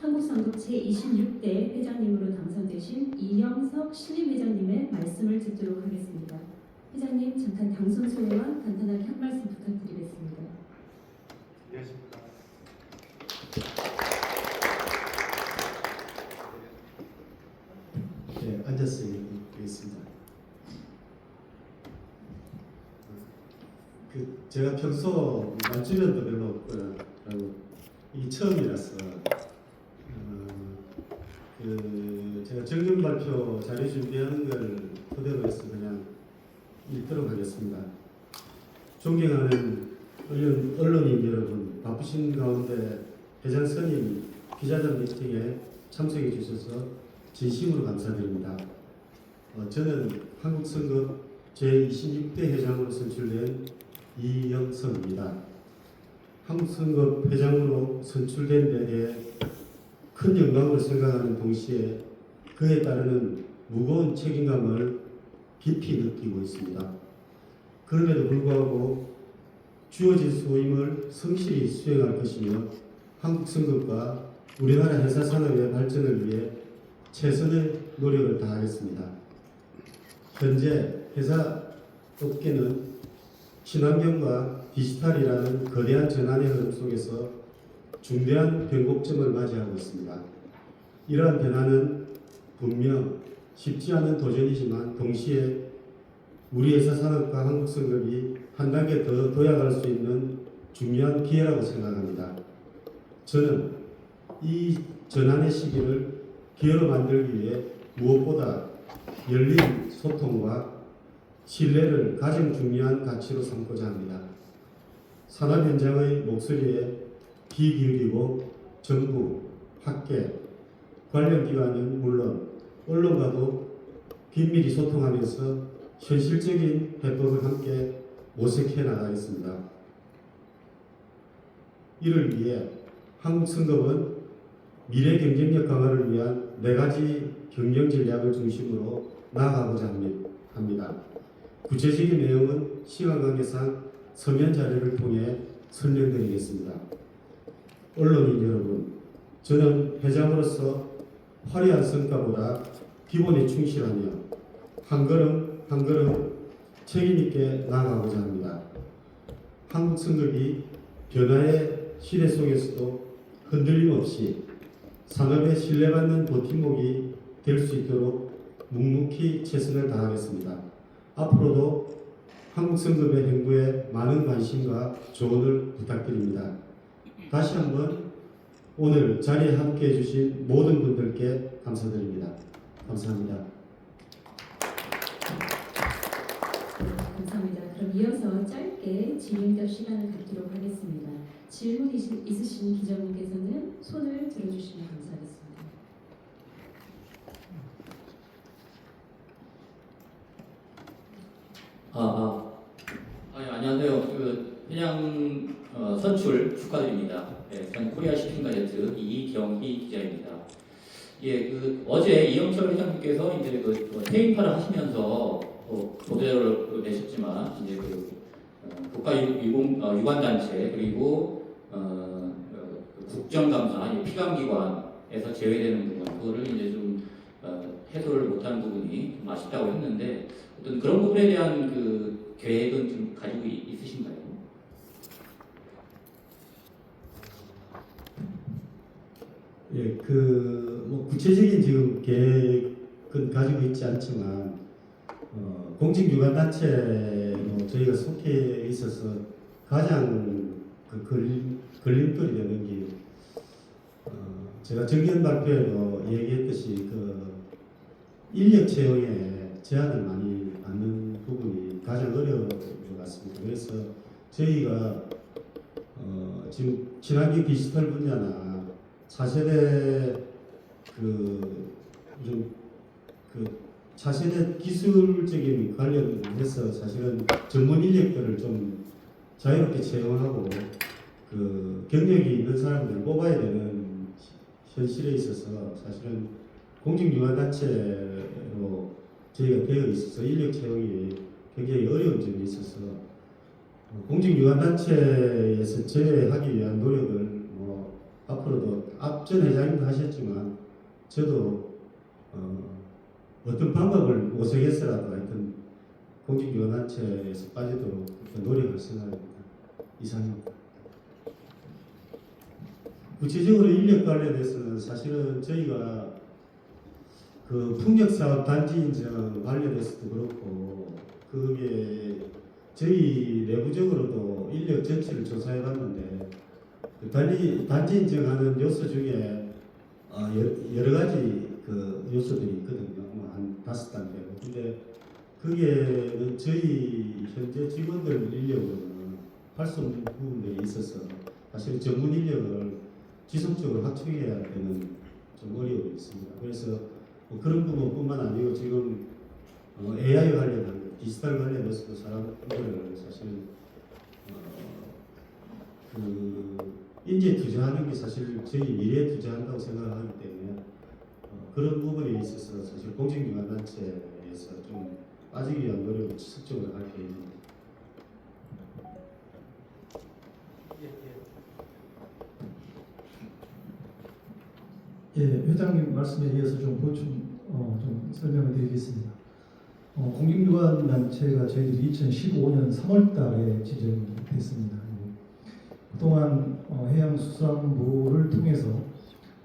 한국선급 제26대 회장님으로 당선되신 이영석 신임회장님의 말씀을 듣도록 하겠습니다. 회장님, 잠깐 당선 소회와 간단하게 한 말씀 부탁드리겠습니다. 안녕하십니까. 네, 앉아서 얘기하겠습니다. 제가 평소 말주변도 별로 없고요. 이 처음이라서 제가 정경 발표 자료 준비하는 걸 그대로 해서 그냥 읽도록 하겠습니다. 존경하는 언론인 여러분, 바쁘신 가운데 회장 선임 기자단 미팅에 참석해 주셔서 진심으로 감사드립니다. 저는 한국선급 제26대 회장으로 선출된 이영석입니다. 한국선급 회장으로 선출된 데 대해 큰 영광을 생각하는 동시에 그에 따르는 무거운 책임감을 깊이 느끼고 있습니다. 그럼에도 불구하고 주어진 소임을 성실히 수행할 것이며 한국선급과 우리나라 회사 산업의 발전을 위해 최선의 노력을 다하겠습니다. 현재 회사 업계는 친환경과 디지털이라는 거대한 전환의 흐름 속에서 중대한 변곡점을 맞이하고 있습니다. 이러한 변화는 분명 쉽지 않은 도전이지만 동시에 우리 회사 산업과 한국선급이 한 단계 더 도약할 수 있는 중요한 기회라고 생각합니다. 저는 이 전환의 시기를 기회로 만들기 위해 무엇보다 열린 소통과 신뢰를 가장 중요한 가치로 삼고자 합니다. 산업 현장의 목소리에 귀 기울이고 정부, 학계, 관련 기관은 물론 언론과도 긴밀히 소통하면서 현실적인 해법을 함께 모색해 나가겠습니다. 이를 위해 한국선급은 미래 경쟁력 강화를 위한 4가지 경영 전략을 중심으로 나아가고자 합니다. 구체적인 내용은 시간 관계상 서면 자료를 통해 설명드리겠습니다. 언론인 여러분, 저는 회장으로서 화려한 성과보다 기본에 충실하며 한 걸음 한 걸음 책임있게 나아가고자 합니다. 한국선급이 변화의 시대 속에서도 흔들림 없이 산업에 신뢰받는 버팀목이 될 수 있도록 묵묵히 최선을 다하겠습니다. 앞으로도 한국선급의 행보에 많은 관심과 조언을 부탁드립니다. 다시 한번 오늘 자리에 함께해 주신 모든 분들께 감사드립니다. 감사합니다. 감사합니다. 그럼 이어서 짧게 질의응답 시간을 갖도록 하겠습니다. 질문 있으신 기자분께서는 손을 들어주시면 감사하겠습니다. 예, 안녕하세요. 회장 선출 축하드립니다. 네, 전 코리아 시핑 가이드 이경희 기자입니다. 예, 어제 이영철 회장님께서 이제 퇴임파를 하시면서 보도자료를 내셨지만 이제 국가유관단체 그리고 국정감사 피감기관에서 제외되는 부분 그거를 이제 좀 해소를 못한 부분이 좀 아쉽다고 했는데 어떤 그런 부분에 대한 계획은 좀 가지고 있으신가요? 예, 구체적인 지금 계획은 가지고 있지 않지만 공직유관단체로 저희가 속해 있어서 가장 걸림돌이 되는 게 제가 정견 발표에도 얘기했듯이 인력 채용에 제한을 많이 받는 부분이 가장 어려운 것 같습니다. 그래서 저희가 지금 친환경 디지털 분야나 차세대 차세대 기술적인 관련해서 사실은 전문 인력들을 좀 자유롭게 채용하고 경력이 있는 사람들을 뽑아야 되는 현실에 있어서 사실은 공직유관단체로 저희가 되어 있어서 인력 채용이 굉장히 어려운 점이 있어서 공직유관단체에서 제외하기 위한 노력을 앞으로도 앞전 회장님도 하셨지만 저도 어떤 방법을 모색해서라도 하여튼 공직요원단체에서 빠지도록 노력할 생각입니다. 이상입니다. 구체적으로 인력 관련해서는 사실은 저희가 그 풍력사업 단지 인증 관련해서도 그렇고 그게 저희 내부적으로도 인력 전체를 조사해봤는데 그 단지 인증하는 요소 중에 여러 가지 그 요소들이 있거든요. 한 5단계로. 근데 그게 저희 현재 직원들 인력으로는 할 수 없는 부분들이 있어서 사실 전문 인력을 지속적으로 확충해야 되는 좀 어려움이 있습니다. 그래서 뭐 그런 부분뿐만 아니고 지금 AI 관련한 것, 디지털 관련해서도 사람들을 사실 그 인재 투자하는 게 사실 저희 미래에 투자한다고 생각하기 때문에 그런 부분에 있어서 사실 공직기관단체에서 좀 빠지기 위한 노력을 지속적으로 할 계획입니다. 예, 회장님 말씀에 이어서 좀 보충 좀 설명을 드리겠습니다. 공직기관 단체가 저희들이 2015년 3월달에 지정이 됐습니다. 그동안 해양수산부를 통해서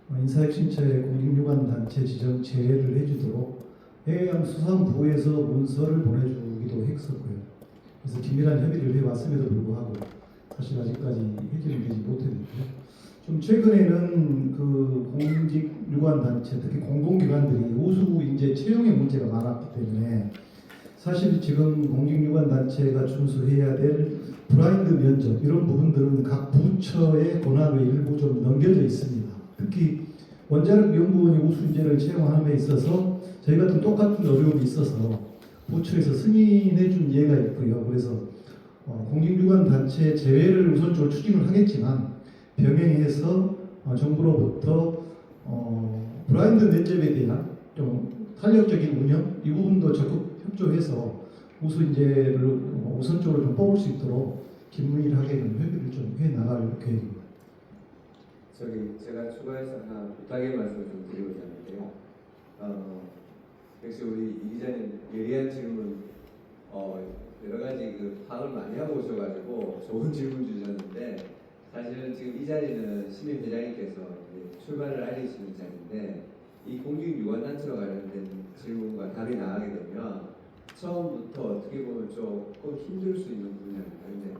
인사혁신처의 공직기관 단체 지정 제외를 해주도록 해양수산부에서 문서를 보내주기도 했었고요. 그래서 긴밀한 협의를 해왔음에도 불구하고 사실 아직까지 해결되지 못했는데요. 좀 최근에는 그 공직유관 단체, 특히 공공기관들이 우수 인재 채용의 문제가 많았기 때문에 사실 지금 공직유관 단체가 준수해야 될 브라인드 면접 이런 부분들은 각 부처의 권한의 일부 좀 넘겨져 있습니다. 특히 원자력 연구원이 우수 인재를 채용하는 데 있어서 저희 같은 똑같은 어려움이 있어서 부처에서 승인해 준 예가 있고요. 그래서 공직유관 단체 제외를 우선적으로 추진을 하겠지만 병행해서 정부로부터 브라인드 면접에 대한 좀 탄력적인 운영 이 부분도 적극 협조해서 우수 인재를 우선적으로 좀 뽑을 수 있도록 긴밀하게 협의를 좀 해 나갈 계획입니다. 제가 추가해서 하나 부탁의 말씀을 좀 드리고자 하는데요. 역시 우리 이 기자님 예리한 질문, 여러 가지 그 파악을 많이 하고 오셔가지고 좋은 질문 주셨는데. 사실은 지금 이 자리는 신임 회장님께서 출발을 알리시는 자리인데 이 공직유관단체와 관련된 질문과 답이 나가게 되면 처음부터 어떻게 보면 조금 힘들 수 있는 분야입니다. 근데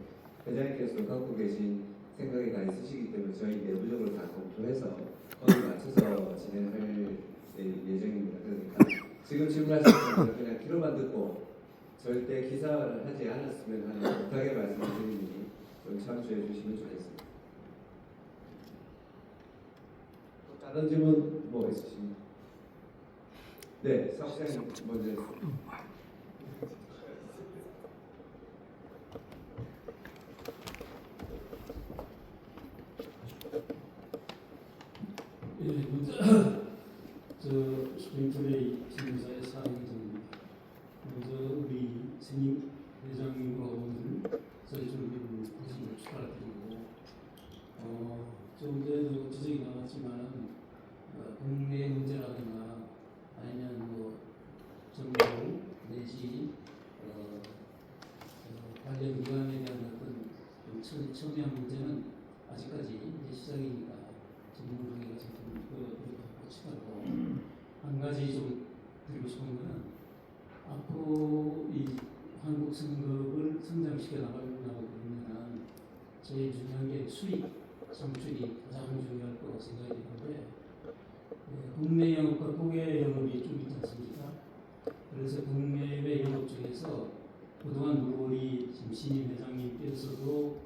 회장님께서 갖고 계신 생각이 다 있으시기 때문에 저희 내부적으로 다 검토해서 거기에 맞춰서 진행할 예정입니다. 그러니까 지금 질문하신 것처럼 그냥 귀로만 듣고 절대 기사화를 하지 않았으면 하는 부탁의 말씀을 드리니 좀 참조해 주시면 좋겠습니다. 다른 질문 뭐 있으십니까? 네, 사무장님 먼저. 예, 먼저 스프링클레이 신문사의 사항입니다. 먼저 우리 신임 회장님과 오늘 저희 준비를 하신 걸 축하드리고, 좀 전에도 지적이 나왔지만 국내 문제라든가 아니면 뭐 정부 내지 관련 기관에 대한 어떤 좀 첨예한 문제는 아직까지 이제 시작이니까 전문하기가 좀 그렇고 치닫고 한 가지 좀 드리고 싶은 거는 앞으로 이 한국 성급을 성장시켜 나가려고 그러면 제일 중요한 게 수익 창출이 가장 중요할 거라고 생각이 되는데 국내 영업과 국외 영업이 좀 있지 않습니까? 그래서 국내외 영업 중에서 그동안 우리 지금 신임 회장님께서도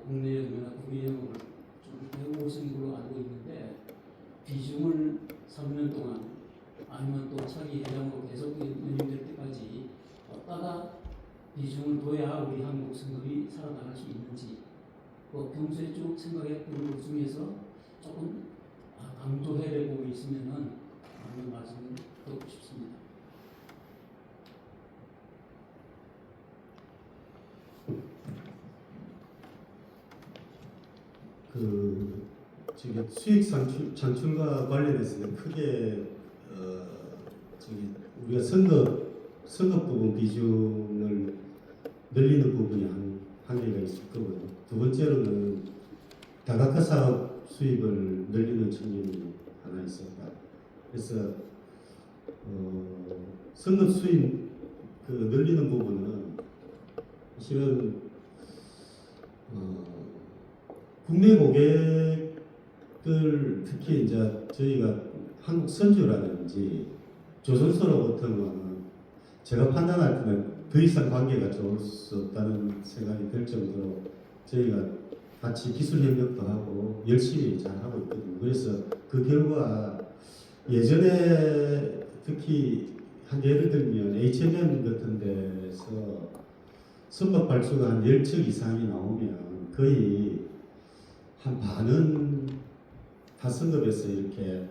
국내 영업이나 국외 영업을 좀 해오신 걸로 알고 있는데 비중을 3년 동안 아니면 또 차기 회장으로 계속 연임될 때까지 어디다가 비중을 둬야 우리 한국 성급이 살아나갈 수 있는지 평소에 쭉 생각했던 것 중에서 조금 강조해야 될 부분이 있으면 한번 말씀을 듣고 싶습니다. 지금 수익 창출과 관련해서 크게 우리가 선거 부분 비중을 늘리는 부분이 한 개가 있을 거고요. 두 번째로는 다각화 사업 수입을 늘리는 측면이 하나 있습니다. 그래서 선거 수입 늘리는 부분은 실은 국내 고객들 특히 이제 저희가 한국 선주라든지 조선소로부터는 제가 판단할 때는 더 이상 관계가 좋을 수 없다는 생각이 들 정도로 저희가 같이 기술 협력도 하고 열심히 잘 하고 있거든요. 그래서 그 결과 예전에 특히 한 예를 들면 H&M 같은 데서 선박 발주가 한 10척 이상이 나오면 거의 한 반은 타선급에서 이렇게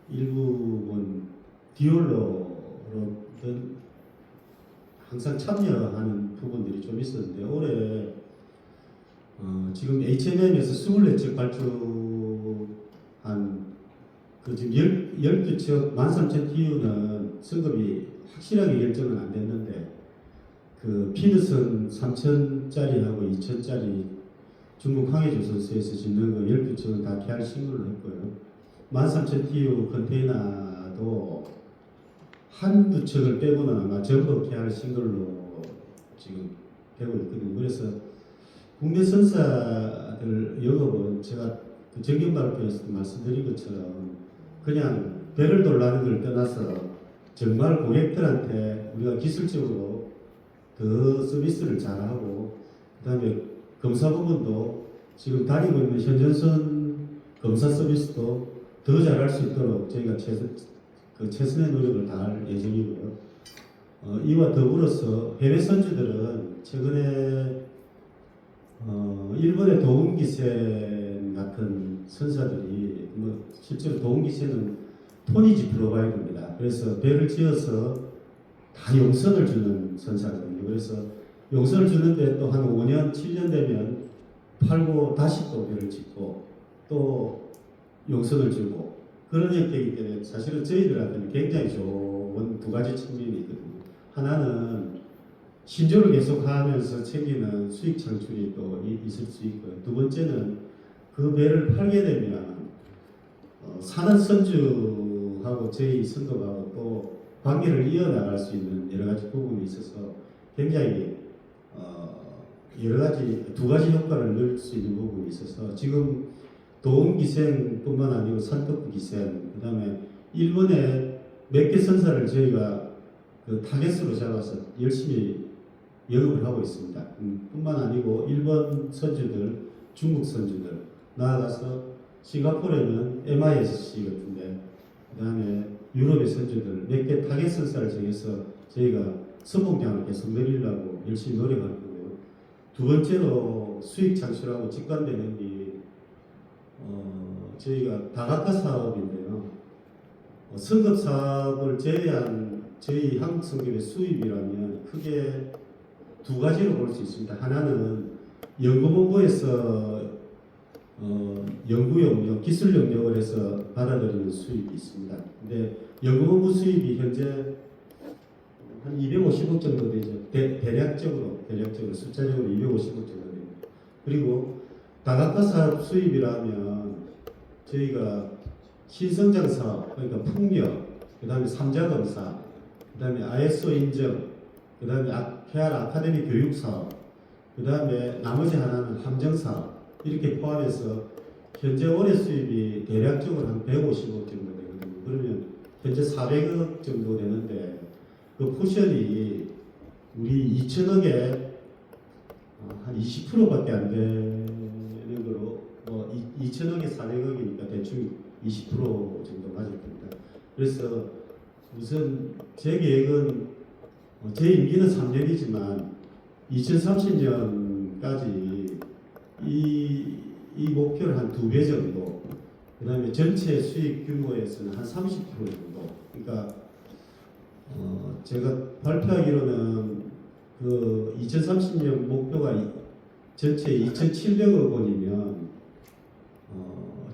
일부분 디올로로든 항상 참여하는 부분들이 좀 있었는데 올해 지금 H&M에서 24척 발주한 지금 12척 13,000TU는 승급이 확실하게 결정은 안 됐는데 그 피드선 3,000짜리하고 2,000짜리 중국 항해조선소에서 짓는 거 12척은 다 계약 신고를 했고요. 13,000TU 컨테이너도 한두 척을 빼고는 아마 전부 계약 신걸로 지금 되고 있거든요. 그래서 국내 선사들 영업은 제가 그 정경 발표에서도 말씀드린 것처럼 그냥 배를 돌라는 걸 떠나서 정말 고객들한테 우리가 기술적으로 더 서비스를 잘하고 그다음에 검사 부분도 지금 다니고 있는 현전선 검사 서비스도 더 잘할 수 있도록 저희가 최선의 노력을 다할 예정이고요. 이와 더불어서 해외 선주들은 최근에 일본의 도움기세 같은 선사들이 실제로 도움기세는 토니지 프로바이더입니다. 그래서 배를 지어서 다 용선을 주는 선사거든요. 그래서 용선을 주는데 또 한 5년, 7년 되면 팔고 다시 또 배를 짓고 또 용선을 주고 그런 형태이기 때문에 사실은 저희들한테는 굉장히 좋은 두 가지 측면이 있거든요. 하나는 신조를 계속하면서 챙기는 수익 창출이 또 있을 수 있고요. 두 번째는 그 배를 팔게 되면 사는 선주하고 저희 선급하고 또 관계를 이어나갈 수 있는 여러 가지 부분이 있어서 굉장히 여러 가지 두 가지 효과를 넣을 수 있는 부분이 있어서 지금 도움기생뿐만 아니고 산떡기생 그다음에 일본의 몇 개 선사를 저희가 그 타겟으로 잡아서 열심히 영업을 하고 있습니다. 뿐만 아니고 일본 선주들, 중국 선주들 나아가서 싱가포르에는 MISC 같은데 그다음에 유럽의 선주들 몇 개 타겟 선사를 정해서 저희가 선봉장을 계속 늘리려고 열심히 노력할 거고요. 두 번째로 수익 창출하고 직관되는 게 저희가 다각화 사업인데요. 승급 사업을 제외한 저희 한국 성급의 수입이라면 크게 두 가지로 볼 수 있습니다. 하나는 연구본부에서 연구 용역, 기술 용역을 해서 받아들이는 수입이 있습니다. 근데 연구본부 수입이 현재 한 250억 정도 되죠. 대략적으로 숫자적으로 250억 정도 됩니다. 그리고 다각화 사업 수입이라면 저희가 신성장 사업, 그러니까 풍력, 그 다음에 삼자 검사, 그 다음에 ISO 인증, 그 다음에 KR 아카데미 교육 사업, 그 다음에 나머지 하나는 함정 사업 이렇게 포함해서 현재 올해 수입이 대략적으로 한 150억 정도 되거든요. 그러면 현재 400억 정도 되는데 그 포션이 우리 2천억에 한 20%밖에 안 되는 거로 2천억에 400억이니까 대충 20% 정도 맞을 겁니다. 그래서 우선 제 계획은 제 임기는 3년이지만 2030년까지 이 목표를 한 2배 정도 그 다음에 전체 수익 규모에서는 한 30% 정도 그러니까 제가 발표하기로는 그 2030년 목표가 전체 2,700억 원이면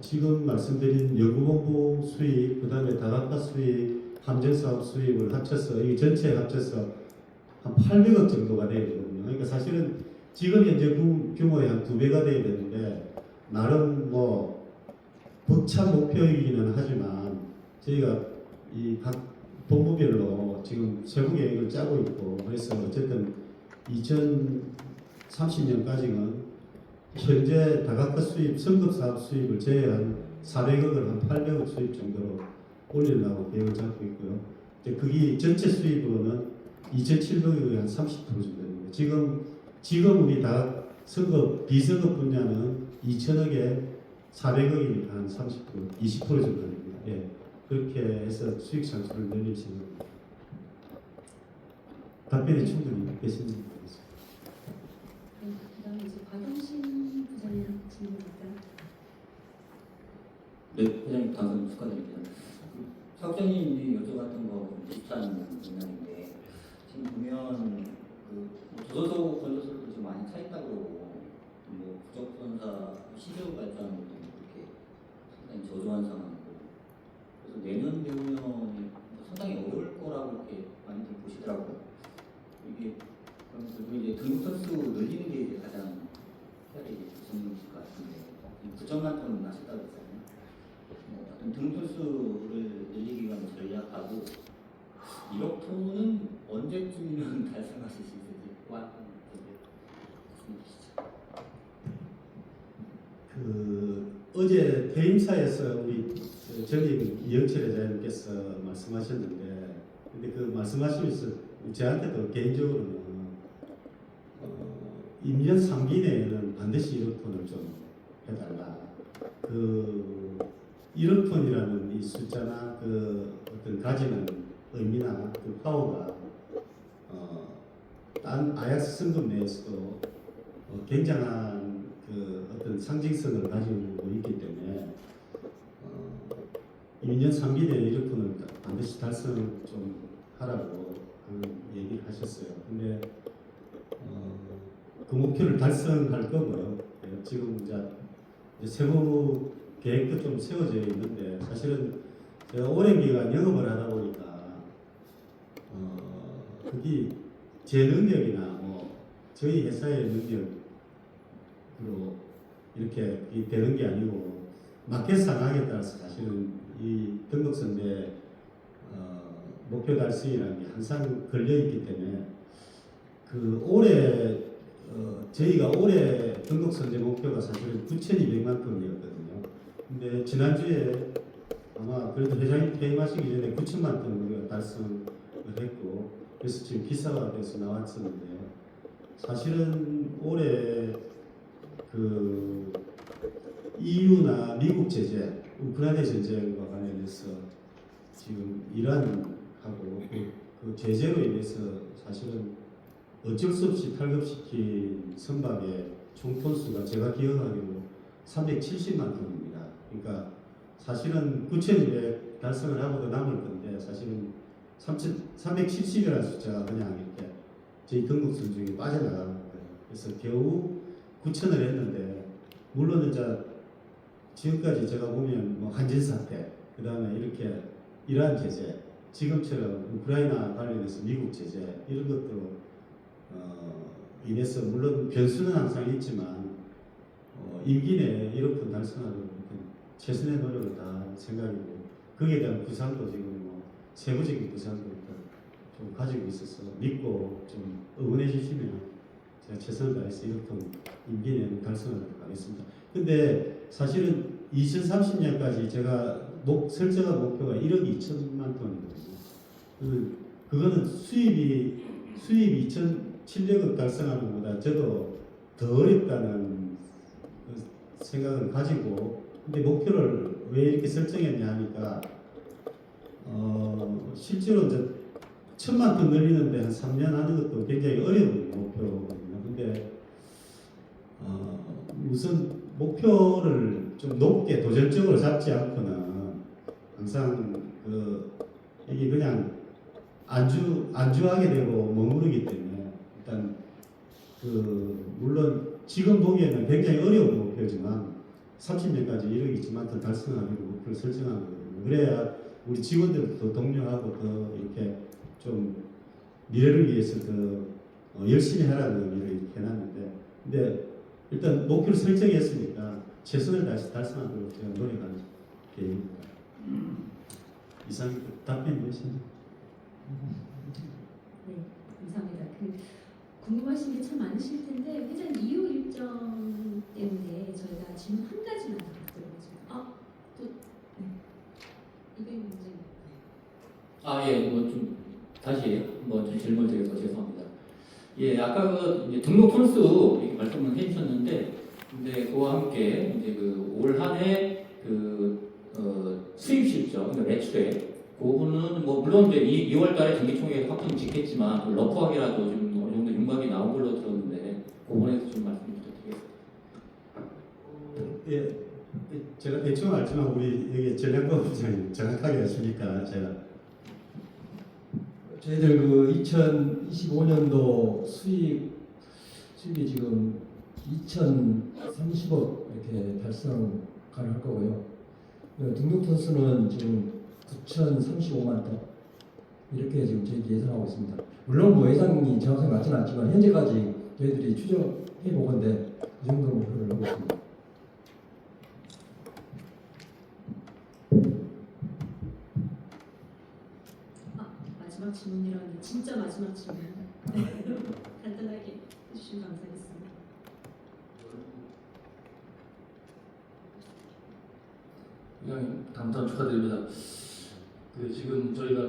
지금 말씀드린 연구본부 수입, 그 다음에 다각화 수입, 함정사업 수입을 합쳐서 이 전체 합쳐서 한 800억 정도가 돼야 되거든요. 그러니까 사실은 지금 현재 규모의 한 2배가 돼야 되는데 나름 뭐 벅찬 목표이기는 하지만 저희가 이 각 본부별로 지금 세부 계획을 짜고 있고 그래서 어쨌든 2030년까지는 현재 다각화 수입, 성급 사업 수입을 제외한 400억을 한 800억 수입 정도로 올리려고 계획을 잡고 있고요. 이제 그게 전체 수입으로는 2,700억이 한 30% 정도 됩니다. 지금 우리 다 성급, 비성급 분야는 2,000억에 400억이니까 한 30%, 20% 정도 됩니다. 예. 그렇게 해서 수익 창출을 늘릴 생각입니다. 답변이 충분히 됐습니다. 네, 그다음 이제 박영신 부장님 질문입니다. 네, 회장님 당선 축하드립니다. 사업자님이 여쭤봤던 거 비슷한 맥락인데 지금 보면 그 저소득 건조소득도 좀 많이 차 있다고 그러고 뭐 부적선사 시주 발전하는 것도 그렇게 상당히 저조한 상황이고 그래서 내년 배우면이 상당히 어려울 거라고 이렇게 많이들 보시더라고요. 이게 그럼 그리고 이제 등록 선수 늘리는 게 이제 가장 해야 될 전문이실 것 같은데 9천만 톤 하셨다고 했잖아요. 어떤 등록 수를 늘리기 위한 전략하고 1억 톤은 언제쯤이면 달성하실 수 있을지 말씀해 주시죠. 어제 퇴임사에서 우리 전임 이영철 회장님께서 말씀하셨는데, 근데 그 말씀하시면서 저한테도 개인적으로는 임년 3기 내에는 반드시 1억 톤을 좀 해달라. 1억 톤이라는 이 숫자나 그 어떤 가지는 의미나 그 파워가 딴 아약스 성급 내에서도 굉장한 그 어떤 상징성을 가지고 있기 때문에 2년 3기 내에 1억 톤을 반드시 달성을 좀 하라고 하는 얘기를 하셨어요. 근데 그 목표를 달성할 거고요. 지금 이제 세부 계획도 좀 세워져 있는데 사실은 제가 오랜 기간 영업을 하다 보니까 그게 제 능력이나 뭐 저희 회사의 능력으로 이렇게 되는 게 아니고 마켓 상황에 따라서 사실은 이 등록선제 목표 달성이라는 게 항상 걸려 있기 때문에 그 올해 저희가 올해 등록선제 목표가 사실은 9,200만 톤이었거든요. 근데 지난주에 아마 그래도 회장님 퇴임하시기 전에 9천만 톤 우리가 달성을 했고 그래서 지금 기사가 돼서 나왔었는데요. 사실은 올해 그 EU나 미국 제재, 우크라이나 전쟁과 관련해서 지금 이란하고 그 제재로 인해서 사실은 어쩔 수 없이 탈급시킨 선박의 총 톤수가 제가 기억하기로 370만 톤입니다. 그러니까 사실은 9,200 달성을 하고도 남을 건데 사실은 370이라는 숫자가 그냥 이렇게 저희 등록선 중에 빠져나가는 거예요. 그래서 겨우 9,000을 했는데 물론 이제 지금까지 제가 보면 뭐 한진 사태, 그 다음에 이렇게 이란 제재, 지금처럼 우크라이나 관련해서 미국 제재 이런 것도 인해서 물론 변수는 항상 있지만 임기 내에 1억 톤 달성하려고 최선의 노력을 다할 생각이고 거기에 대한 구상도 지금 뭐 세부적인 구상도 좀 가지고 있어서 믿고 좀 응원해 주시면 제가 최선을 다해서 1억 톤 임기 내에 달성하도록 하겠습니다. 근데 사실은 2030년까지 제가 설정한 목표가 1억 2천만 톤이거든요. 그거는 수입 2,700억 달성하는 것보다 저도 더 어렵다는 생각을 가지고 근데 목표를 왜 이렇게 설정했냐 하니까 실제로 이제 1,000만 톤 늘리는데 한 3년 하는 것도 굉장히 어려운 목표거든요. 근데 우선 목표를 좀 높게 도전적으로 잡지 않고는 항상 이게 그냥 안주하게 되고 머무르기 때문에 일단 물론 지금 보기에는 굉장히 어려운 목표지만 30년까지 1억 2천만 톤 달성하기로 목표를 설정한 거거든요. 그래야 우리 직원들도 동료하고 더 이렇게 좀 미래를 위해서 더 열심히 하라는 의미로 이렇게 해놨는데, 근데 일단 목표를 설정했으니까 최선을 다해서 달성하도록 제가 노력하는 계획입니다. 이상 답변이 되십니까? 네, 감사합니다. 궁금하신 게 참 많으실 텐데 회장 2호 일정 때문에 저희가 질문 한 가지만 더 드리도록 하겠습니다. 네. 이게 문제. 예, 뭐 좀 다시 한번 좀 질문 드려서 죄송합니다. 예, 아까 그 이제 등록 톤수 이렇게 말씀을 해주셨는데, 근데 그와 함께 이제 그 올 한해 수입 실적, 그러니까 매출액, 그 부분은 뭐 물론 이제 2월달에 정기총회 확정 짓겠지만 러프하게라도 좀 어느 정도 윤곽이 나온 걸로 들었는데, 그 부분에서 좀 말씀 부탁드리겠습니다. 예, 제가 대충 알지만 우리 여기 전략부 부장님 정확하게 하시니까 제가 저희들 그 2025년도 수입이 지금 2,030억 이렇게 달성 가능할 거고요. 등록 톤수는 지금 9,035만 톤 이렇게 지금 저희 예상하고 있습니다. 물론 뭐 예상이 정확하게 맞지는 않지만 현재까지 저희들이 추정해 보건데 그 정도 목표를 하고 있습니다. 마지막 질문이라니 진짜 마지막 질문. 간단하게 해주시면 감사하겠습니다. 회장님 당선 축하드립니다. 지금 저희가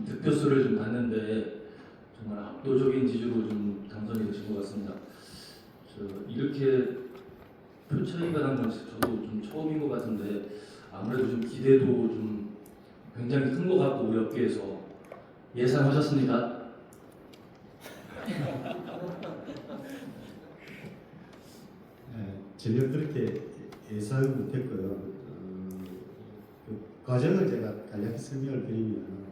득표수를 좀 봤는데 정말 압도적인 지지로 좀 당선이 되신 것 같습니다. 이렇게 표 차이가 난 건 저도 좀 처음인 것 같은데 아무래도 좀 기대도 좀 굉장히 큰 것 같고 우리 업계에서 예상하셨습니까? 전혀 그렇게 예상을 못했고요. 그 과정을 제가 간략히 설명을 드리면,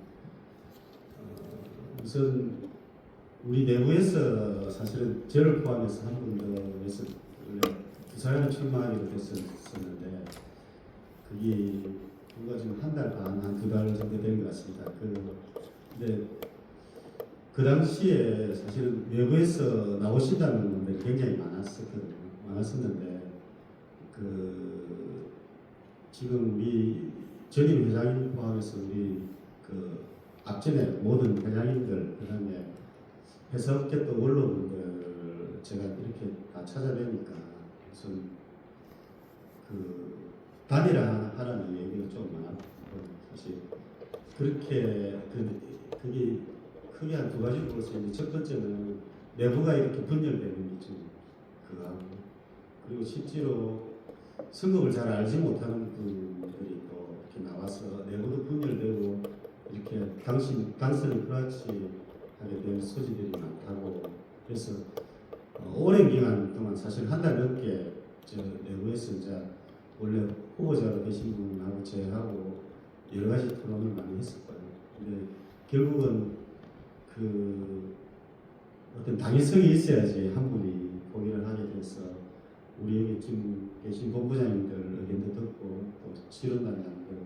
우선 우리 내부에서 사실은 저를 포함해서 한 분 더 해서 원래 부사관을 출마하기로 됐었는데, 그게 불과 지금 한 달 반, 한 두 달 정도 된 것 같습니다. 근데 그 당시에 사실은 외부에서 나오신다는 분들이 굉장히 많았었는데, 지금 우리 전임 회장님 포함해서 우리 앞전에 모든 회장님들, 그다음에 회사업계 또 원로분들 제가 이렇게 다 찾아뵈니까 우선 단일화하라는 얘기가 좀 많았고, 사실 그렇게 그게 크게 한 두 가지로 볼 수 있는데, 첫 번째는 내부가 이렇게 분열되는 게 좀 그거하고, 그리고 실제로 성격을 잘 알지 못하는 분들이 또 이렇게 나와서 내부도 분열되고 이렇게 당선이 불확실하게 될 소지들이 많다고. 그래서 오랜 기간 동안 사실 한 달 넘게 저 내부에서 이제 원래 후보자로 계신 분하고 저하고 여러 가지 토론을 많이 했었고요. 근데 결국은 어떤 당위성이 있어야지 한 분이 포기를 하게 돼서 우리 여기 지금 계신 본부장님들 의견도 듣고 또 실현단장들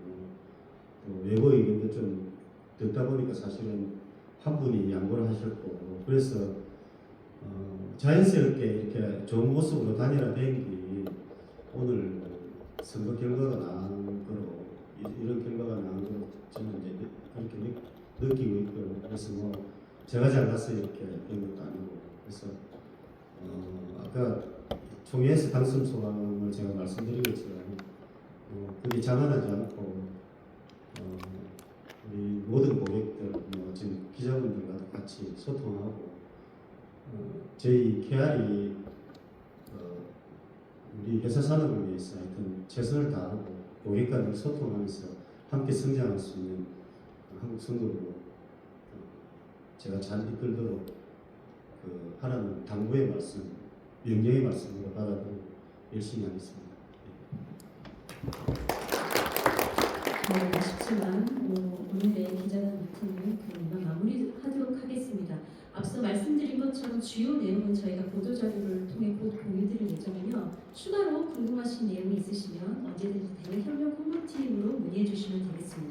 또 외부 의견도 좀 듣다 보니까 사실은 한 분이 양보를 하셨고, 그래서 자연스럽게 이렇게 좋은 모습으로 단일화된 게 오늘 선거 결과가 나온 거로, 이런 결과가 나온 거 저는 이제 그렇게 느끼고 있고요. 그래서 뭐 제가 잘나서 이렇게 된 것도 아니고, 그래서 아까 총회에서 당선 소감을 제가 말씀드리겠지만 그게 자만하지 않고 우리 모든 고객들, 지금 기자분들과도 같이 소통하고, 저희 KR이 우리 회사 산업을 위해서 하여튼 최선을 다하고 고객과도 소통하면서 함께 성장할 수 있는 한국 선거로 제가 잘 이끌도록 하라는 당부의 말씀, 명령의 말씀으로 받아들이고 열심히 하겠습니다. 아쉽지만 오늘의 기자단 미팅은 이만 마무리하도록 하겠습니다. 하겠습니다. 앞서 말씀드린 것처럼 주요 내용은 저희가 보도자료를 통해 곧 공유드릴 예정이며 추가로 궁금하신 내용이 있으시면 언제든지 대외협력 홍보팀으로 문의해 주시면 되겠습니다.